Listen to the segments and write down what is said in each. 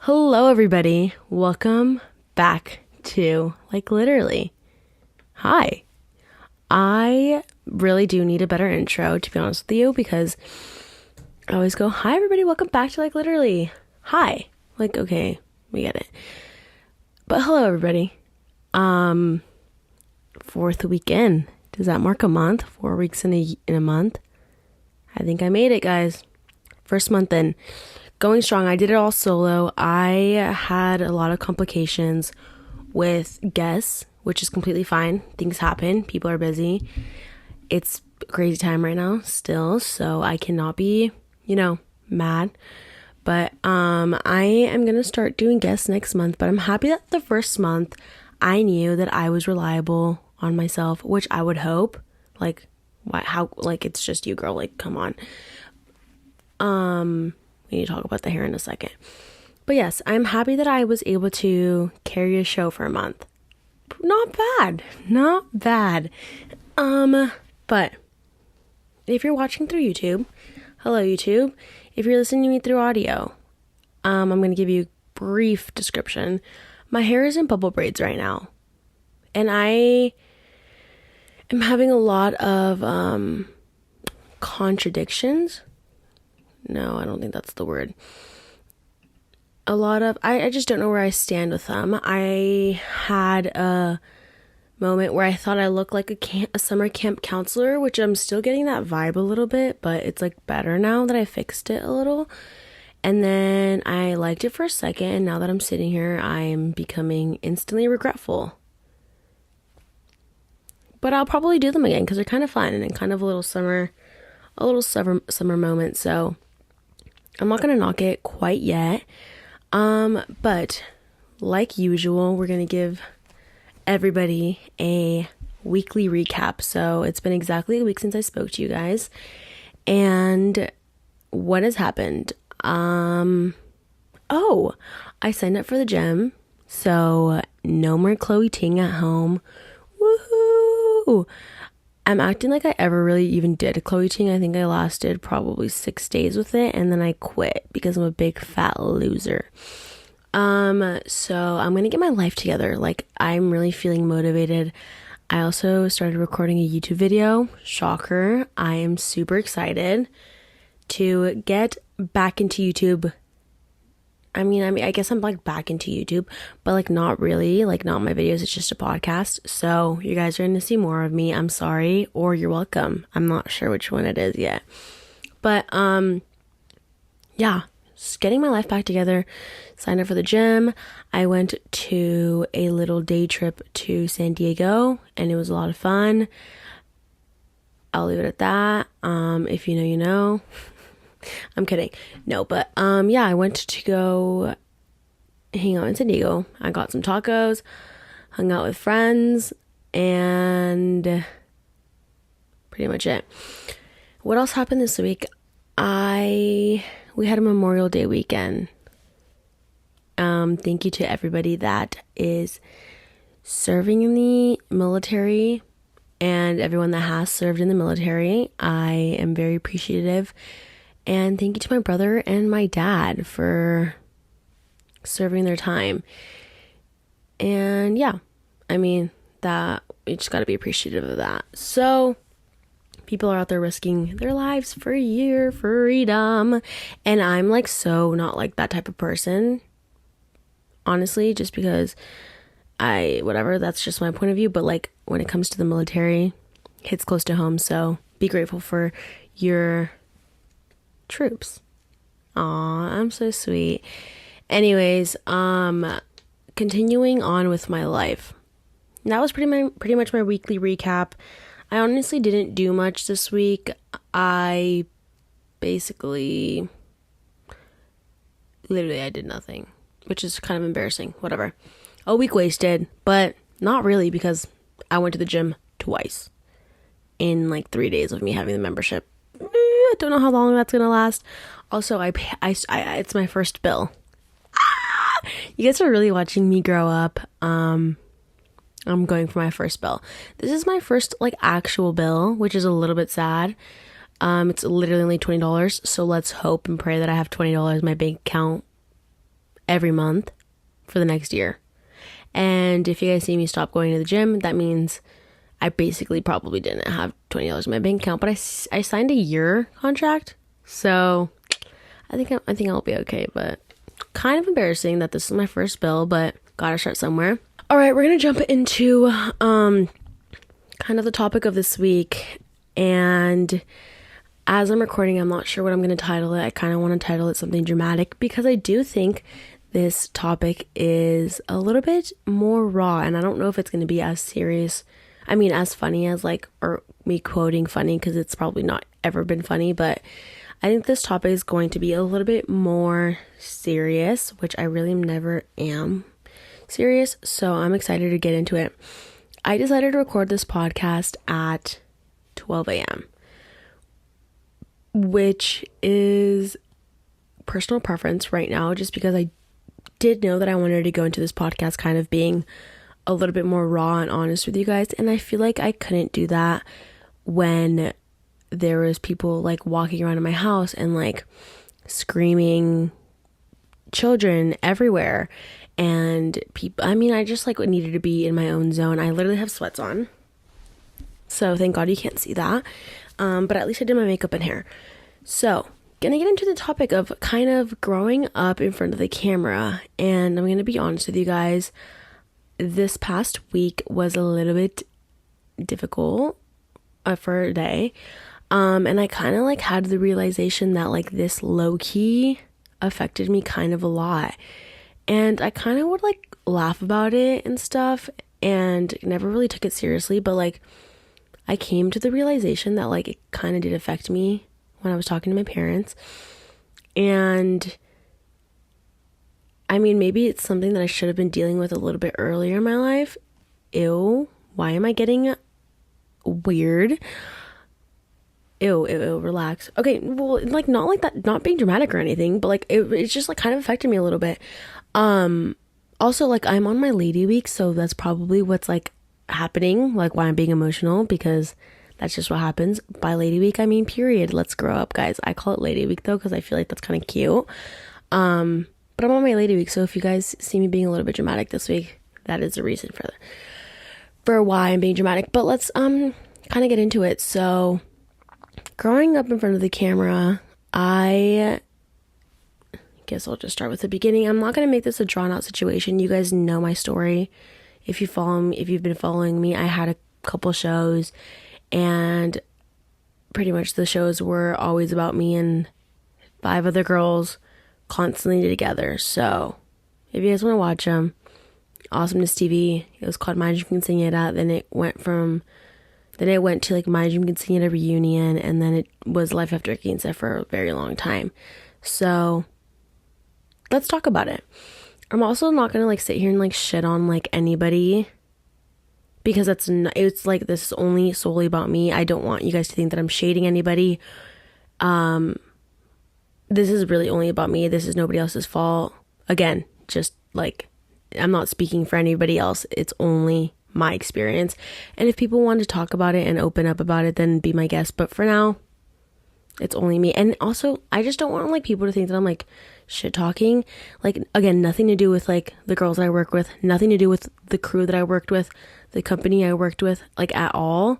Hello, everybody. Welcome back to Literally. Hi. I really do need a better intro, to be honest with you, because I always go, hi, everybody. Welcome back to Literally. Hi. Okay, we get it. But hello, everybody. Fourth weekend. Does that mark a month? 4 weeks in a month? I think I made it, guys. First month in. Going strong. I did it all solo. I had a lot of complications with guests, which is completely fine. Things happen. People are busy. It's a crazy time right now still, so I cannot be, mad. But I am going to start doing guests next month, but I'm happy that the first month I knew that I was reliable on myself, which I would hope. It's just you, girl. Come on. We need to talk about the hair in a second. But yes, I'm happy that I was able to carry a show for a month. Not bad. But if you're watching through YouTube, hello YouTube. If you're listening to me through audio, I'm going to give you a brief description. My hair is in bubble braids right now. And I am having a lot of contradictions. No, I don't think that's the word. I just don't know where I stand with them. I had a moment where I thought I looked like a summer camp counselor, which I'm still getting that vibe a little bit, but it's better now that I fixed it a little. And then I liked it for a second, and now that I'm sitting here, I'm becoming instantly regretful. But I'll probably do them again because they're kind of fun and kind of a little summer moment. So I'm not going to knock it quite yet. But like usual, we're going to give everybody a weekly recap. So it's been exactly a week since I spoke to you guys. And what has happened? I signed up for the gym. So no more Chloe Ting at home. Woohoo! I'm acting like I ever really even did Chloe Ting. I think I lasted probably 6 days with it, and then I quit because I'm a big fat loser. So I'm gonna get my life together. I'm really feeling motivated. I also started recording a YouTube video. Shocker. I am super excited to get back into YouTube. I guess I'm back into YouTube, but not really, not my videos. It's just a podcast. So you guys are going to see more of me. I'm sorry, or you're welcome. I'm not sure which one it is yet, but, yeah, just getting my life back together. Signed up for the gym. I went to a little day trip to San Diego, and it was a lot of fun. I'll leave it at that. If you know, you know. I'm kidding. No, but I went to go hang out in San Diego. I got some tacos, hung out with friends, and pretty much it. What else happened this week? We had a Memorial Day weekend. Thank you to everybody that is serving in the military and everyone that has served in the military. I am very appreciative. And thank you to my brother and my dad for serving their time. And that we just got to be appreciative of that. So people are out there risking their lives for your freedom. And I'm so not that type of person. Honestly, just because that's just my point of view. But when it comes to the military, it hits close to home. So be grateful for your troops. Aw, I'm so sweet. Anyways, continuing on with my life. That was pretty much my weekly recap. I honestly didn't do much this week. I basically I did nothing, which is kind of embarrassing. Whatever. A week wasted, but not really because I went to the gym twice in 3 days of me having the membership. I don't know how long that's gonna last. Also, it's my first bill. You guys are really watching me grow up. I'm going for my first bill. This is my first actual bill, which is a little bit sad. It's literally only $20. So let's hope and pray that I have $20 in my bank account every month for the next year. And if you guys see me stop going to the gym, that means I basically probably didn't have $20 in my bank account, but I signed a year contract, so I think I'll be okay. But kind of embarrassing that this is my first bill, but gotta start somewhere. All right, we're gonna jump into kind of the topic of this week, and as I'm recording, I'm not sure what I'm gonna title it. I kind of want to title it something dramatic because I do think this topic is a little bit more raw, and I don't know if it's gonna be as serious. I mean, as funny as or me quoting funny, because it's probably not ever been funny, but I think this topic is going to be a little bit more serious, which I really never am serious, so I'm excited to get into it. I decided to record this podcast at 12 a.m., which is personal preference right now, just because I did know that I wanted to go into this podcast kind of being a little bit more raw and honest with you guys, and I feel like I couldn't do that when there was people walking around in my house and screaming children everywhere, and people, I just needed to be in my own zone. I literally have sweats on, so thank God you can't see that, but at least I did my makeup and hair. So gonna get into the topic of kind of growing up in front of the camera, and I'm gonna be honest with you guys, this past week was a little bit difficult for a day, and I kind of had the realization that this low-key affected me kind of a lot, and I kind of would laugh about it and stuff and never really took it seriously, but I came to the realization that it kind of did affect me when I was talking to my parents. And maybe it's something that I should have been dealing with a little bit earlier in my life. Ew, why am I getting weird? Ew, relax. Okay, well, not like that, not being dramatic or anything, but it's just kind of affected me a little bit. Also, I'm on my lady week, so that's probably what's happening, why I'm being emotional, because that's just what happens. By lady week, I mean period. Let's grow up, guys. I call it lady week though, because I feel like that's kind of cute. But I'm on my lady week, so if you guys see me being a little bit dramatic this week, that is the reason for why I'm being dramatic. But let's kind of get into it. So, growing up in front of the camera, I guess I'll just start with the beginning. I'm not going to make this a drawn out situation. You guys know my story. If you follow me, if you've been following me, I had a couple shows, and pretty much the shows were always about me and 5 other girls constantly together. So if you guys want to watch them, Awesomeness TV. It was called My Dream Quinceañera. Then it went to My Dream Quinceañera Reunion, and then it was Life After Quince for a very long time. So let's talk about it. I'm also not gonna sit here and shit on anybody, because it's this is only solely about me. I don't want you guys to think that I'm shading anybody. This is really only about me. This is nobody else's fault. Again, just I'm not speaking for anybody else. It's only my experience. And if people want to talk about it and open up about it, then be my guest. But for now, it's only me. And also, I just don't want people to think that I'm shit talking. Again, nothing to do with the girls that I work with, nothing to do with the crew that I worked with, the company I worked with, at all.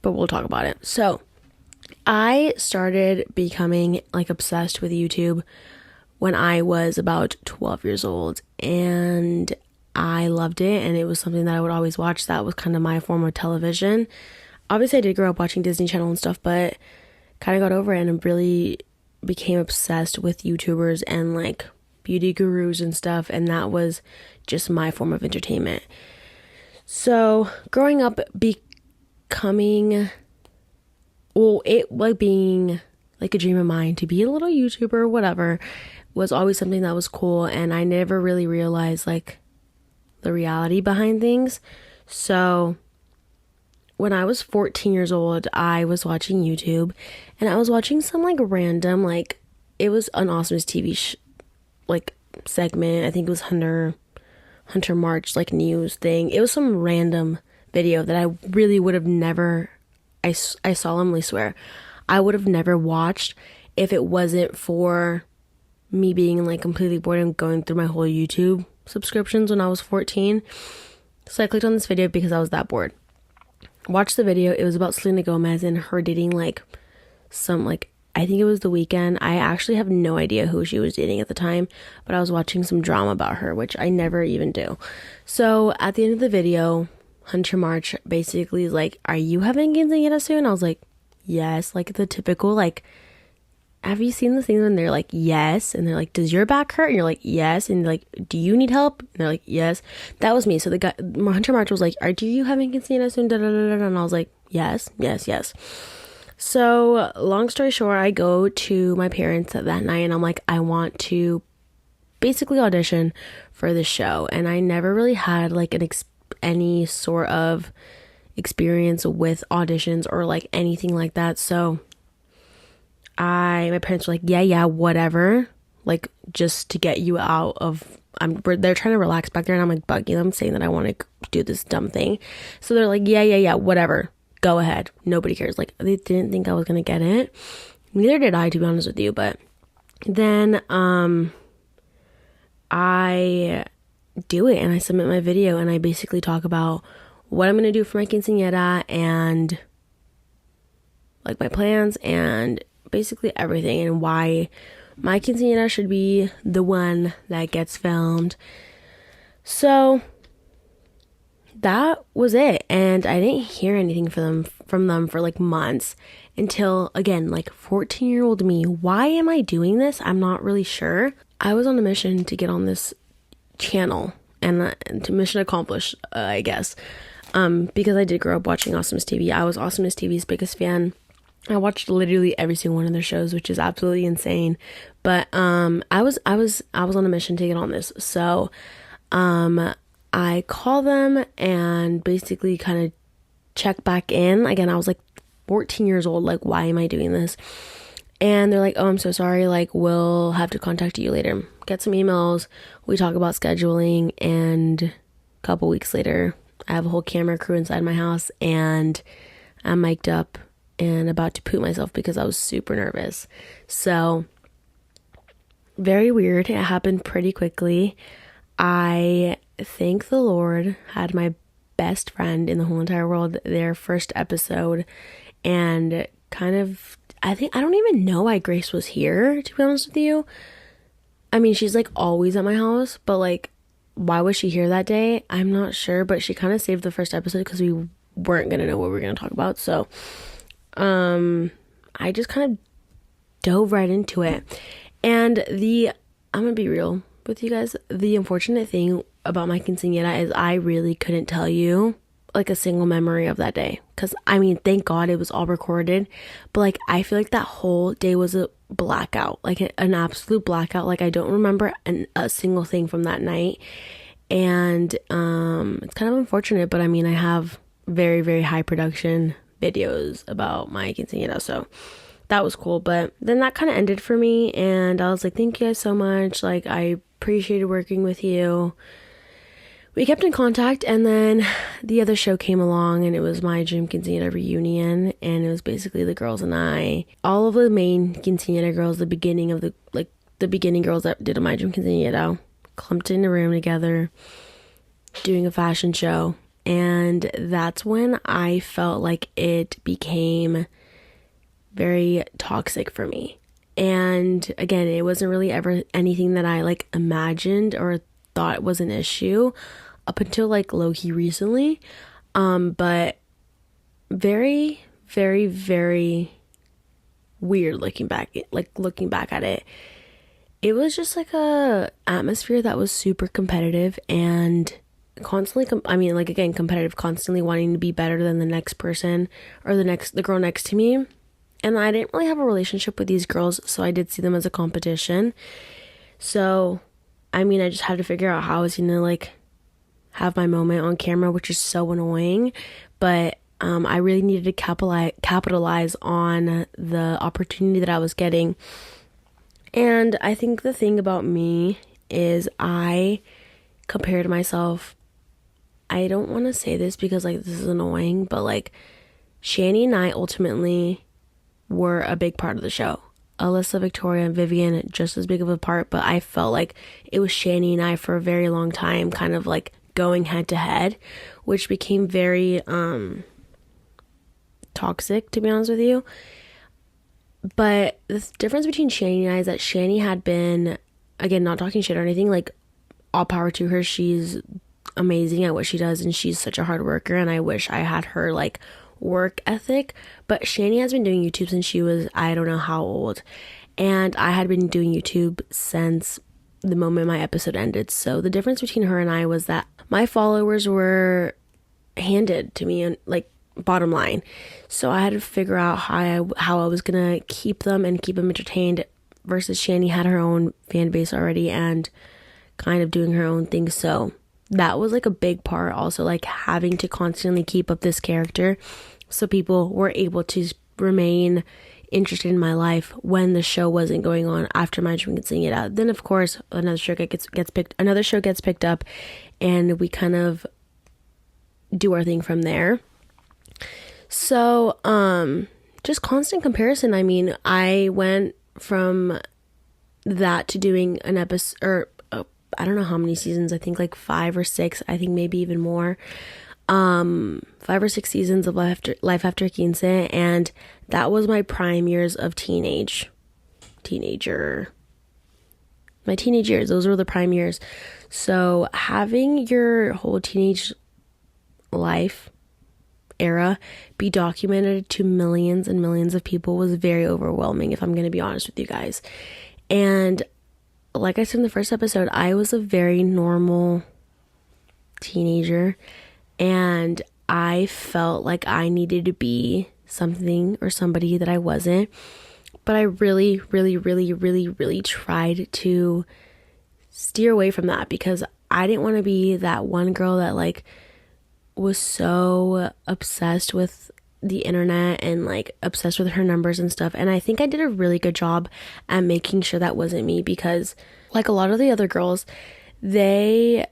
But we'll talk about it. So I started becoming obsessed with YouTube when I was about 12 years old, and I loved it, and it was something that I would always watch. That was kind of my form of television. Obviously I did grow up watching Disney Channel and stuff, but kind of got over it and really became obsessed with YouTubers and beauty gurus and stuff, and that was just my form of entertainment. So growing up, becoming, being a dream of mine to be a little YouTuber or whatever was always something that was cool, and I never really realized the reality behind things. So when I was 14 years old, I was watching YouTube, and I was watching some random it was an Awesomeness TV segment. I think it was Hunter March news thing. It was some random video that I really would have never, I solemnly swear, I would have never watched if it wasn't for me being like completely bored and going through my whole YouTube subscriptions when I was 14. So I clicked on this video because I was that bored. Watched the video. It was about Selena Gomez and her dating like some like, I think it was The Weeknd. I actually have no idea who she was dating at the time, but I was watching some drama about her, which I never even do. So at the end of the video, Hunter March basically is like, are you having quinceañera soon? I was like, yes. Like the typical like, have you seen the things when they're like, yes, and they're like, does your back hurt? And you're like, yes, and they're like, do you need help? And they're like, yes. That was me. So the guy, Hunter March, was like, do you having quinceañera soon? Da, da, da, da. And I was like, yes, yes, yes. So long story short, I go to my parents that night and I'm like, I want to basically audition for the show. And I never really had like any sort of experience with auditions or like anything like that. So my parents were like, yeah, whatever. Like just to get you out of, they're trying to relax back there and I'm like bugging them saying that I want to do this dumb thing. So they're like, yeah, whatever. Go ahead. Nobody cares. Like they didn't think I was going to get it. Neither did I, to be honest with you. But then, I do it and I submit my video and I basically talk about what I'm going to do for my quinceañera and like my plans and basically everything and why my quinceañera should be the one that gets filmed. So that was it, and I didn't hear anything from them for like months until, again, like 14-year-old me. Why am I doing this? I'm not really sure. I was on a mission to get on this channel and to mission accomplished, I guess, because I did grow up watching Awesomeness TV. I was Awesomeness TV's biggest fan. I watched literally every single one of their shows, which is absolutely insane. But I was on a mission to get on this. So I call them and basically kind of check back in. Again, I was like 14 years old. Like, why am I doing this? And they're like, oh, I'm so sorry. Like, we'll have to contact you later. Get some emails. We talk about scheduling. And a couple weeks later, I have a whole camera crew inside my house. And I'm mic'd up and about to poop myself because I was super nervous. So, very weird. It happened pretty quickly. I thank the Lord, had my best friend in the whole entire world their first episode, and kind of, I don't even know why Grace was here, to be honest with you. I mean, she's like always at my house, but like, why was she here that day? I'm not sure, but she kind of saved the first episode because we weren't going to know what we were going to talk about. So, I just kind of dove right into it. And I'm going to be real with you guys. The unfortunate thing about my quinceañera is I really couldn't tell you like a single memory of that day, because I mean, thank God it was all recorded, but like I feel like that whole day was a blackout, like an absolute blackout. Like I don't remember a single thing from that night, and it's kind of unfortunate, but I mean, I have very, very high production videos about my quinceañera, so that was cool. But then that kind of ended for me, and I was like, thank you guys so much, like I appreciated working with you. We kept in contact, and then the other show came along, and it was my dream quinceañera reunion, and it was basically the girls and I, all of the main quinceañera girls, the beginning girls that did a my dream quinceañera, clumped in a room together, doing a fashion show, and that's when I felt like it became very toxic for me. And again, it wasn't really ever anything that I like imagined or thought was an issue up until like low-key recently, but very, very, very weird looking back at it. It was just like a atmosphere that was super competitive and constantly competitive, constantly wanting to be better than the next person or the girl next to me. And I didn't really have a relationship with these girls, so I did see them as a competition. So I mean, I just had to figure out how I was gonna like have my moment on camera, which is so annoying. But I really needed to capitalize on the opportunity that I was getting. And I think the thing about me is I compared myself. I don't want to say this because like this is annoying, but like Shani and I ultimately were a big part of the show. Alyssa, Victoria, and Vivian just as big of a part, but I felt like it was Shani and I for a very long time, kind of like going head to head, which became very toxic, to be honest with you. But the difference between Shani and I is that Shani had been, again, not talking shit or anything, like, all power to her. She's amazing at what she does, and she's such a hard worker, and I wish I had her, like, work ethic. But Shani has been doing YouTube since she was, I don't know how old, and I had been doing YouTube since the moment my episode ended. So the difference between her and I was that my followers were handed to me, and, like, bottom line. So I had to figure out how I was gonna keep them and keep them entertained, versus Shani had her own fan base already and kind of doing her own thing. So that was like a big part, also like having to constantly keep up this character so people were able to remain interested in my life when the show wasn't going on after management could sing it out. Then of course another show gets picked up, and we kind of do our thing from there. So just constant comparison. I mean, I went from that to doing an episode, or I don't know how many seasons, I think like 5 or 6, I think maybe even more, 5 or 6 seasons of Life After 15, and that was my prime years of my teenage years. Those were the prime years. So having your whole teenage life era be documented to millions and millions of people was very overwhelming, if I'm going to be honest with you guys. And like I said in the first episode, I was a very normal teenager, and I felt like I needed to be something or somebody that I wasn't. But I really, really, really, really, really tried to steer away from that, because I didn't want to be that one girl that like was so obsessed with the internet and like obsessed with her numbers and stuff. And I think I did a really good job at making sure that wasn't me, because like a lot of the other girls, but a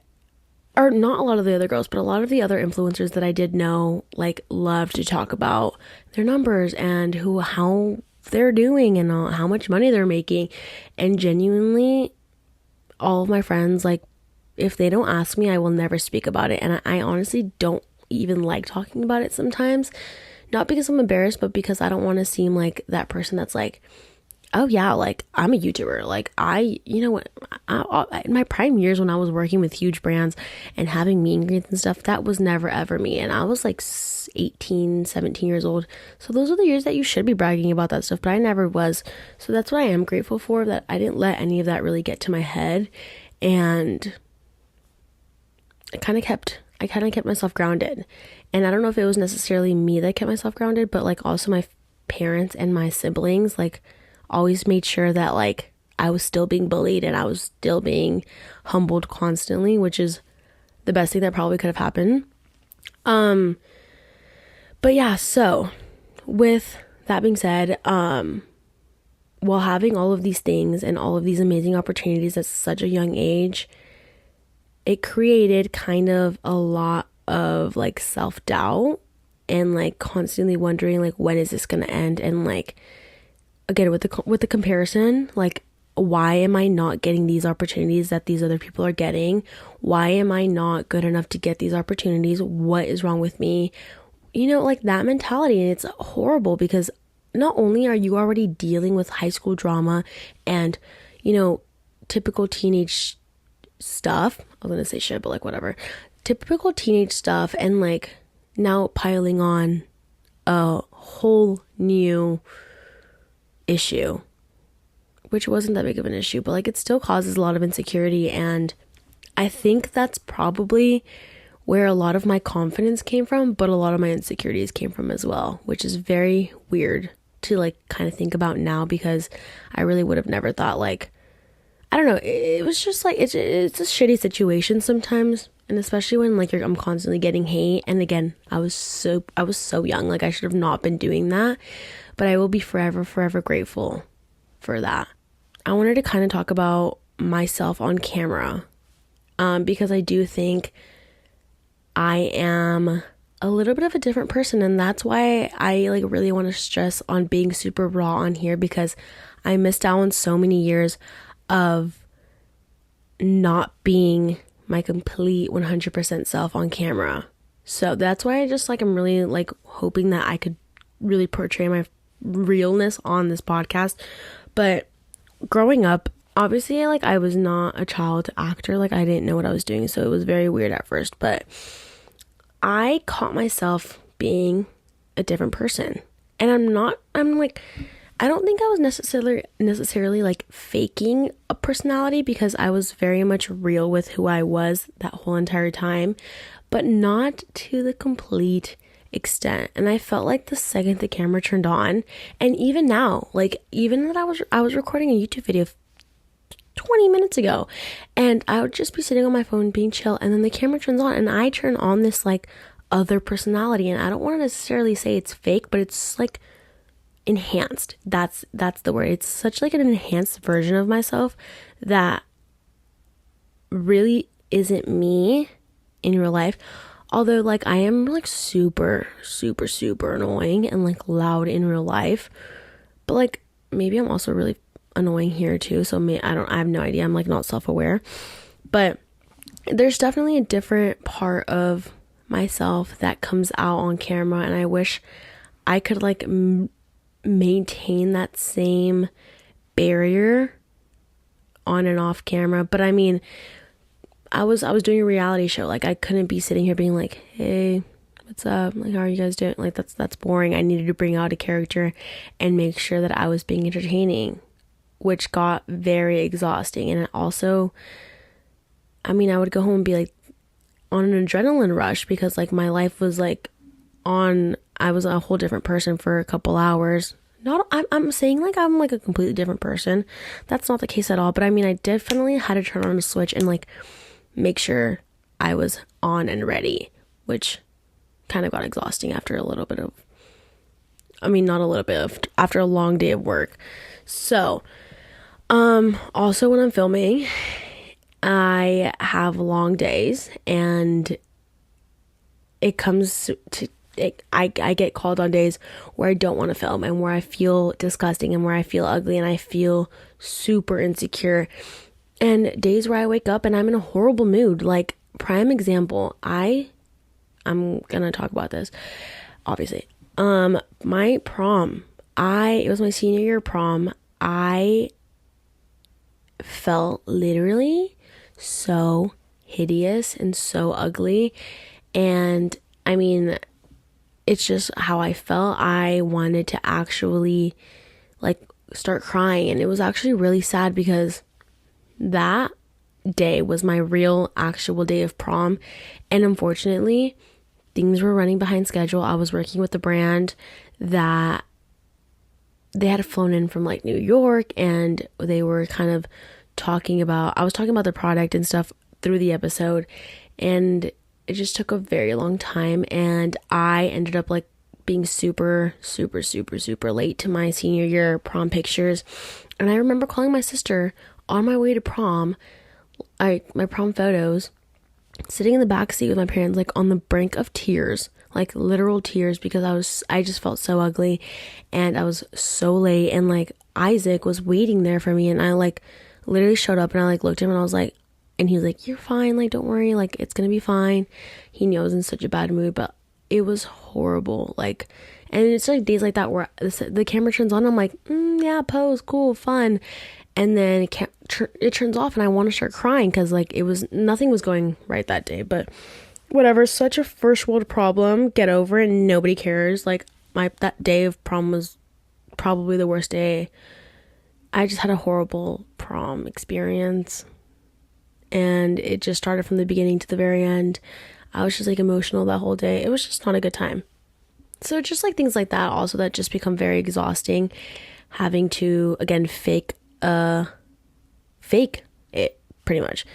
lot of the other influencers that I did know, like, loved to talk about their numbers and how they're doing and how much money they're making. And genuinely, all of my friends, like, if they don't ask me, I will never speak about it. And I honestly don't even like talking about it sometimes. Not because I'm embarrassed, but because I don't want to seem like that person that's like, oh yeah, like, I'm a YouTuber. Like, in my prime years when I was working with huge brands and having meet and greets and stuff, that was never ever me. And I was like 18, 17 years old. So those are the years that you should be bragging about that stuff, but I never was. So that's what I am grateful for, that I didn't let any of that really get to my head. And I kind of kept myself grounded. And I don't know if it was necessarily me that kept myself grounded, but like also my parents and my siblings like always made sure that like I was still being bullied and I was still being humbled constantly, which is the best thing that probably could have happened. But yeah, so with that being said, while having all of these things and all of these amazing opportunities at such a young age, it created kind of a lot of like self-doubt and like constantly wondering like, when is this gonna end? And like, again, with the comparison, like, why am I not getting these opportunities that these other people are getting? Why am I not good enough to get these opportunities? What is wrong with me? You know, like that mentality. And it's horrible, because not only are you already dealing with high school drama and, you know, typical teenage stuff. I was gonna say shit, but like whatever. Typical teenage stuff, and like now piling on a whole new issue, which wasn't that big of an issue, but like it still causes a lot of insecurity. And I think that's probably where a lot of my confidence came from, but a lot of my insecurities came from as well, which is very weird to like kind of think about now, because I really would have never thought, like, I don't know, it was just like it's a shitty situation sometimes, and especially when like I'm constantly getting hate. And again, I was so young, like I should have not been doing that, but I will be forever grateful for that. I wanted to kind of talk about myself on camera, because I do think I am a little bit of a different person, and that's why I like really want to stress on being super raw on here, because I missed out on so many years of not being my complete 100% self on camera. So that's why I just like, I'm really like hoping that I could really portray my realness on this podcast. But growing up, obviously, like, I was not a child actor. Like, I didn't know what I was doing, so it was very weird at first. But I caught myself being a different person. And I'm like, I don't think I was necessarily like faking a personality, because I was very much real with who I was that whole entire time, but not to the complete extent. And I felt like the second the camera turned on, and even now, like, even that I was recording a YouTube video 20 minutes ago, and I would just be sitting on my phone being chill, and then the camera turns on and I turn on this like other personality. And I don't want to necessarily say it's fake, but it's like enhanced. That's the word. It's such like an enhanced version of myself that really isn't me in real life. Although, like, I am like super annoying and like loud in real life, but like maybe I'm also really annoying here too. So I have no idea. I'm like not self-aware, but there's definitely a different part of myself that comes out on camera, and I wish I could like maintain that same barrier on and off camera. But I mean, I was doing a reality show. Like, I couldn't be sitting here being like, hey, what's up? Like, how are you guys doing? Like, that's boring. I needed to bring out a character and make sure that I was being entertaining, which got very exhausting. And it also, I mean, I would go home and be like on an adrenaline rush, because like my life was like I was a whole different person for a couple hours. I'm saying like I'm like a completely different person. That's not the case at all. But I mean, I definitely had to turn on a switch and like make sure I was on and ready, which kind of got exhausting after a little bit of, after a long day of work. So, also when I'm filming, I have long days, and it comes to I get called on days where I don't want to film, and where I feel disgusting, and where I feel ugly, and I feel super insecure, and days where I wake up and I'm in a horrible mood. Like, prime example, I'm gonna talk about this, obviously. My prom, it was my senior year prom. I felt literally so hideous and so ugly, and I mean, it's just how I felt. I wanted to actually like start crying, and it was actually really sad, because that day was my real actual day of prom, and unfortunately things were running behind schedule. I was working with a brand that they had flown in from like New York, and they were kind of I was talking about the product and stuff through the episode, and it just took a very long time, and I ended up like being super late to my senior year prom pictures. And I remember calling my sister on my way to prom, my prom photos, sitting in the back seat with my parents, like on the brink of tears, like literal tears, because I just felt so ugly, and I was so late, and like Isaac was waiting there for me, and I like literally showed up, and I like looked at him, and I was like, and he was like, you're fine, like, don't worry, like, it's gonna be fine. He knew I was in such a bad mood, but it was horrible. Like, and it's like days like that where the camera turns on, I'm like, yeah, pose, cool, fun, and then it turns off, and I want to start crying, because like nothing was going right that day. But whatever, such a first world problem, get over it, nobody cares. Like, that day of prom was probably the worst day. I just had a horrible prom experience, and it just started from the beginning to the very end. I was just like emotional that whole day. It was just not a good time. So just like things like that also that just become very exhausting, having to again fake it pretty much.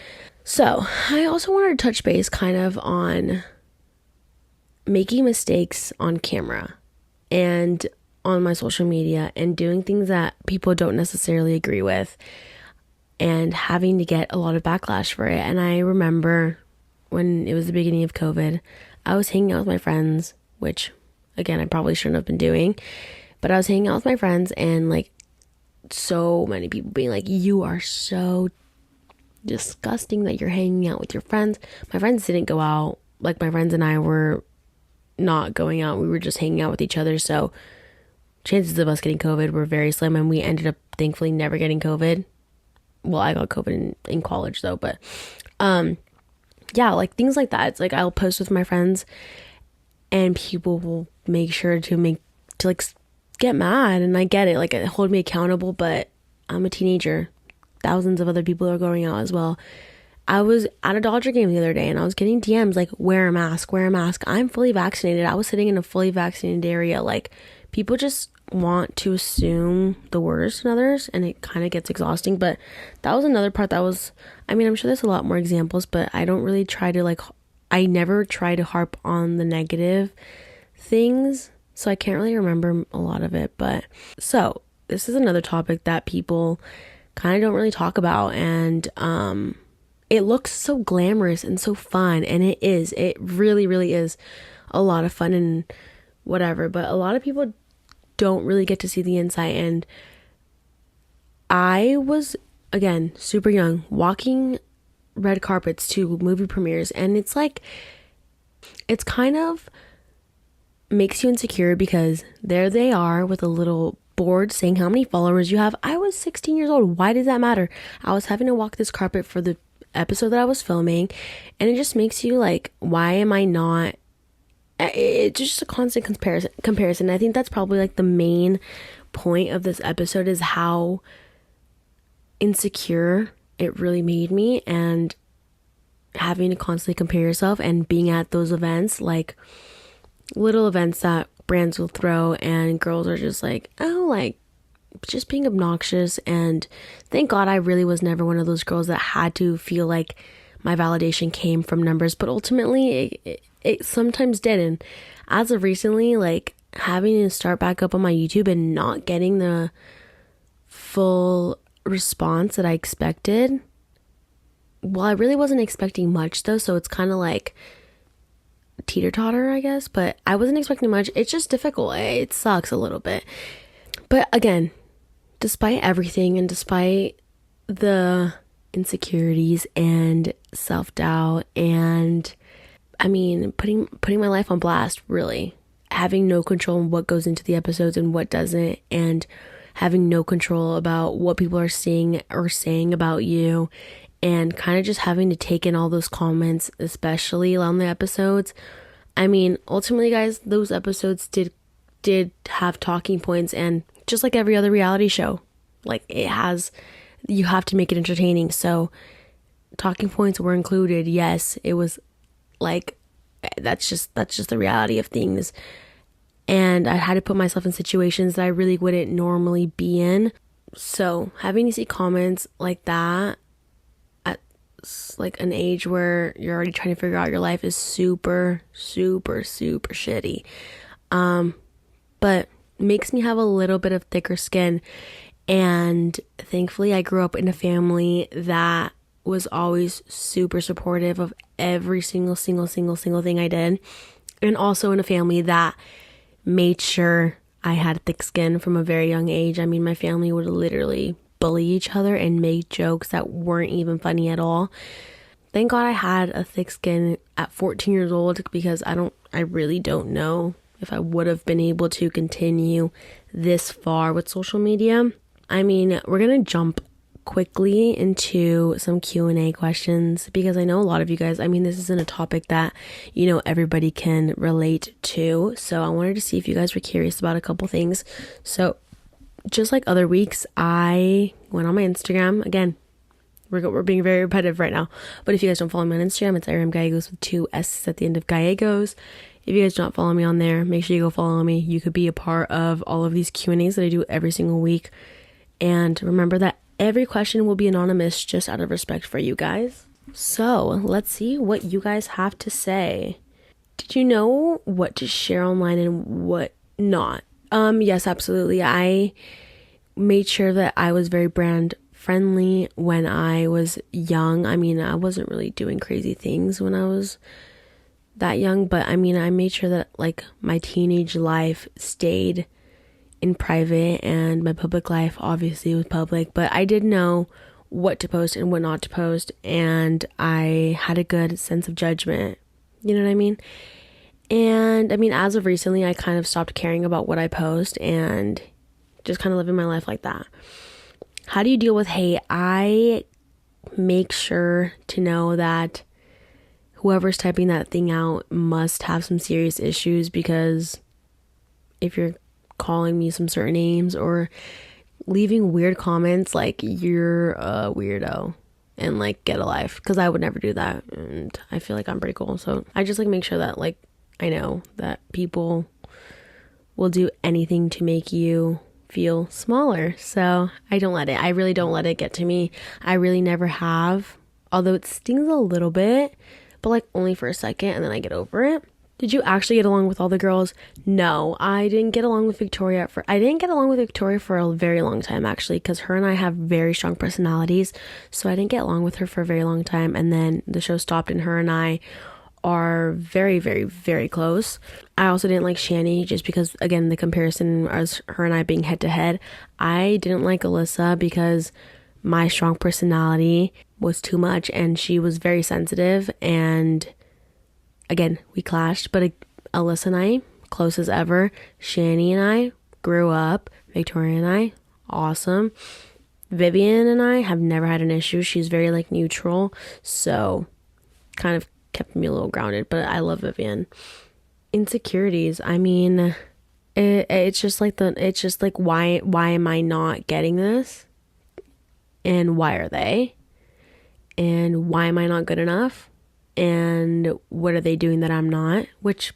So I also wanted to touch base kind of on making mistakes on camera and on my social media, and doing things that people don't necessarily agree with, and having to get a lot of backlash for it. And I remember when it was the beginning of COVID, I was hanging out with my friends, which again, I probably shouldn't have been doing, but I was hanging out with my friends, and like so many people being like, you are so disgusting that you're hanging out with your friends. My friends didn't go out. Like, my friends and I were not going out. We were just hanging out with each other. So chances of us getting COVID were very slim, and we ended up thankfully never getting COVID. Well, I got COVID in college though, but yeah, like things like that. It's like I'll post with my friends and people will make sure to like get mad, and I get it, like, hold me accountable, but I'm a teenager. Thousands of other people are going out as well. I was at a Dodger game the other day and I was getting DMs like, wear a mask, wear a mask. I'm fully vaccinated. I was sitting in a fully vaccinated area. Like, people just want to assume the worst in others, and it kind of gets exhausting. But that was another part that was, I mean, I'm sure there's a lot more examples, but I don't really try to I never try to harp on the negative things, so I can't really remember a lot of it. But so this is another topic that people kind of don't really talk about, and it looks so glamorous and so fun, and it really, really is a lot of fun and whatever, but a lot of people don't really get to see the inside. And I was, again, super young, walking red carpets to movie premieres, and it's like, it's kind of makes you insecure because there they are with a little board saying how many followers you have. I was 16 years old. Why does that matter? I was having to walk this carpet for the episode that I was filming, and it just makes you like, why am I not? It's just a constant comparison. I think that's probably like the main point of this episode, is how insecure it really made me, and having to constantly compare yourself, and being at those events, like little events that brands will throw, and girls are just like, oh, like just being obnoxious. And thank God I really was never one of those girls that had to feel like my validation came from numbers, but ultimately it sometimes did. And as of recently, like, having to start back up on my YouTube and not getting the full response that I expected, well, I really wasn't expecting much though, so it's kind of like teeter-totter, I guess, but I wasn't expecting much. It's just difficult. It sucks a little bit. But again, despite everything, and despite the insecurities and self-doubt, and I mean, putting my life on blast, really having no control on what goes into the episodes and what doesn't, and having no control about what people are seeing or saying about you, and kind of just having to take in all those comments, especially on the episodes. I mean, ultimately, guys, those episodes did have talking points, and just like every other reality show, like, it has, you have to make it entertaining. So talking points were included. Yes, it was like, that's just the reality of things. And I had to put myself in situations that I really wouldn't normally be in. So having to see comments like that at like an age where you're already trying to figure out your life is super, super, super shitty. But makes me have a little bit of thicker skin. And thankfully I grew up in a family that was always super supportive of every single thing I did. And also in a family that made sure I had thick skin from a very young age. I mean, my family would literally bully each other and make jokes that weren't even funny at all. Thank God I had a thick skin at 14 years old, because I really don't know if I would have been able to continue this far with social media. I mean, we're going to jump quickly into some Q&A questions, because I know a lot of you guys, I mean, this isn't a topic that, you know, everybody can relate to. So I wanted to see if you guys were curious about a couple things. So just like other weeks, I went on my Instagram. Again, we're being very repetitive right now, but if you guys don't follow me on Instagram, it's Airam Gallegos with 2 S's at the end of Gallegos. If you guys don't follow me on there, make sure you go follow me. You could be a part of all of these Q&As that I do every single week. And remember that every question will be anonymous, just out of respect for you guys. So let's see what you guys have to say. Did you know what to share online and what not? Yes, absolutely. I made sure that I was very brand friendly when I was young. I mean, I wasn't really doing crazy things when I was that young, but I mean, I made sure that like my teenage life stayed in private, and my public life obviously was public, but I did know what to post and what not to post, and I had a good sense of judgment. You know what I mean? And I mean, as of recently, I kind of stopped caring about what I post and just kind of living my life like that. How do you deal with hate? I make sure to know that whoever's typing that thing out must have some serious issues, because if you're calling me some certain names or leaving weird comments, like, you're a weirdo and like get a life, because I would never do that, and I feel like I'm pretty cool. So I just like make sure that like I know that people will do anything to make you feel smaller. So I really don't let it get to me. I really never have, although it stings a little bit, but like only for a second, and then I get over it. Did you actually get along with all the girls? No, I didn't get along with Victoria for a very long time, actually, because her and I have very strong personalities. So I didn't get along with her for a very long time, and then the show stopped, and her and I are very, very, very close. I also didn't like Shani, just because, again, the comparison as her and I being head to head. I didn't like Alyssa because my strong personality was too much, and she was very sensitive, and again, we clashed. But Alyssa and I, close as ever. Shani and I grew up. Victoria and I, awesome. Vivian and I have never had an issue. She's very like neutral, so kind of kept me a little grounded, but I love Vivian. Insecurities, I mean, it's just like why am I not getting this, and why are they, and why am I not good enough, and what are they doing that I'm not? Which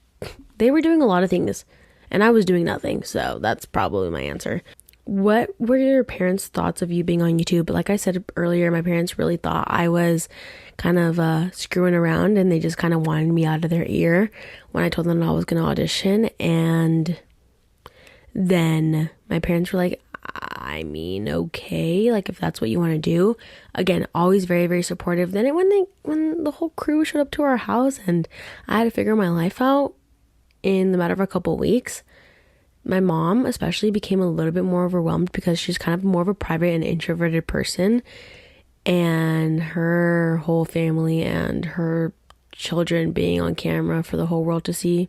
they were doing a lot of things and I was doing nothing, so that's probably my answer. What were your parents' thoughts of you being on YouTube? Like I said earlier, my parents really thought I was kind of screwing around, and they just kind of wanted me out of their ear when I told them I was going to audition. And then my parents were like, I mean, okay, like if that's what you want to do. Again, always very, very supportive. Then when the whole crew showed up to our house and I had to figure my life out in the matter of a couple of weeks, my mom especially became a little bit more overwhelmed, because she's kind of more of a private and introverted person, and her whole family and her children being on camera for the whole world to see,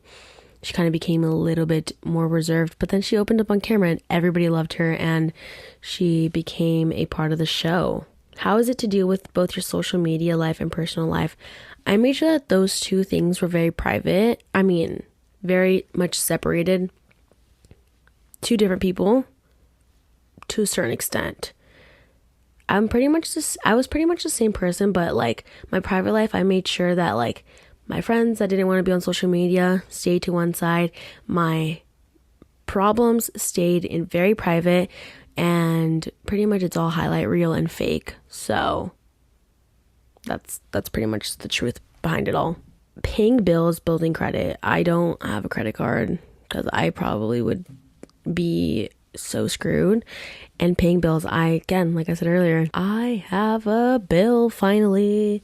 she kind of became a little bit more reserved. But then she opened up on camera and everybody loved her, and she became a part of the show. How is it to deal with both your social media life and personal life? I made sure that those two things were very private. I mean, very much separated. Two different people to a certain extent. I was pretty much the same person, but like my private life, I made sure that like my friends that didn't want to be on social media stayed to one side. My problems stayed in very private, and pretty much it's all highlight reel and fake. So that's pretty much the truth behind it all. Paying bills, building credit. I don't have a credit card because I probably would be so screwed. And paying bills, again, like I said earlier, I have a bill finally.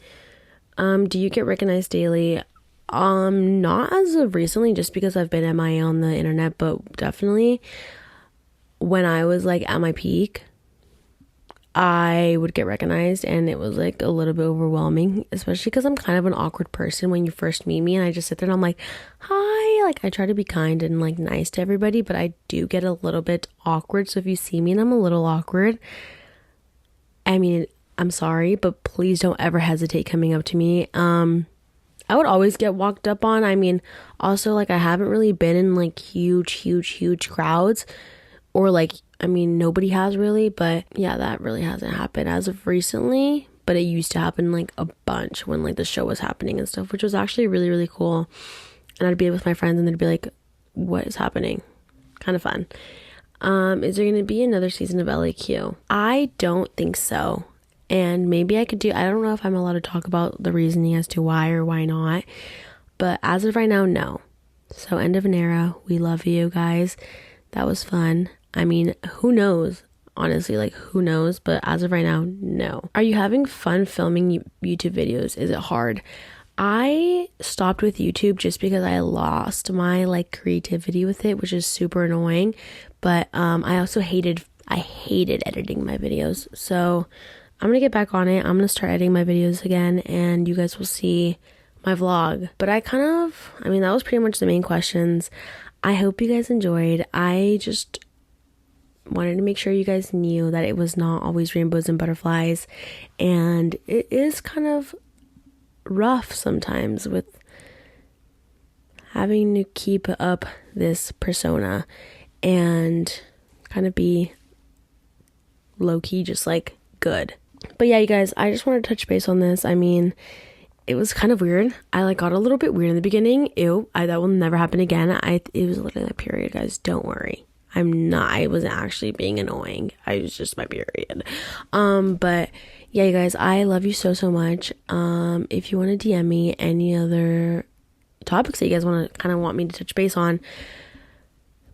Do you get recognized daily? Not as of recently, just because I've been MIA on the internet, but definitely when I was like at my peak, I would get recognized, and it was like a little bit overwhelming, especially because I'm kind of an awkward person when you first meet me, and I just sit there and I'm like, hi, like I try to be kind and like nice to everybody, but I do get a little bit awkward. So if you see me and I'm a little awkward, I mean, I'm sorry, but please don't ever hesitate coming up to me. I would always get walked up on. I mean, also like I haven't really been in like huge crowds, or like, I mean, nobody has really, but yeah, that really hasn't happened as of recently, but it used to happen like a bunch when like the show was happening and stuff, which was actually really, really cool. And I'd be with my friends and they'd be like, what is happening? Kind of fun. Is there going to be another season of LAQ? I don't think so. And maybe I don't know if I'm allowed to talk about the reasoning as to why or why not, but as of right now, no. So end of an era. We love you guys. That was fun. I mean, who knows? Honestly, like who knows? But as of right now, no. Are you having fun filming YouTube videos? Is it hard? I stopped with YouTube just because I lost my like creativity with it, which is super annoying. But I hated editing my videos. So I'm gonna get back on it. I'm gonna start editing my videos again, and you guys will see my vlog. But I mean, that was pretty much the main questions. I hope you guys enjoyed. I just wanted to make sure you guys knew that it was not always rainbows and butterflies, and it is kind of rough sometimes with having to keep up this persona and kind of be low-key just like good. But yeah, you guys, I just wanted to touch base on this. I mean, it was kind of weird. I like got a little bit weird in the beginning. That will never happen again. It was literally my period, guys. Don't worry. I wasn't actually being annoying. I was just my period. But yeah, you guys, I love you so much. If you want to DM me any other topics that you guys want me to touch base on,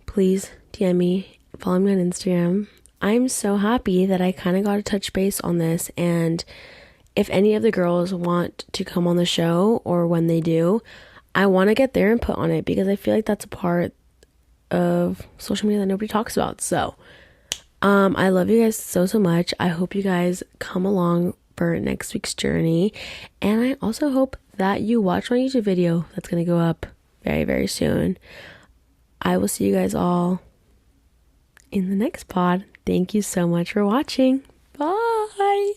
please DM me, follow me on Instagram. I'm so happy that I kind of got to touch base on this, and if any of the girls want to come on the show, or when they do, I want to get their input on it, because I feel like that's a part of social media that nobody talks about. So I love you guys so much. I hope you guys come along for next week's journey, and I also hope that you watch my YouTube video that's gonna go up very, very soon. I will see you guys all in the next pod. Thank you so much for watching. Bye.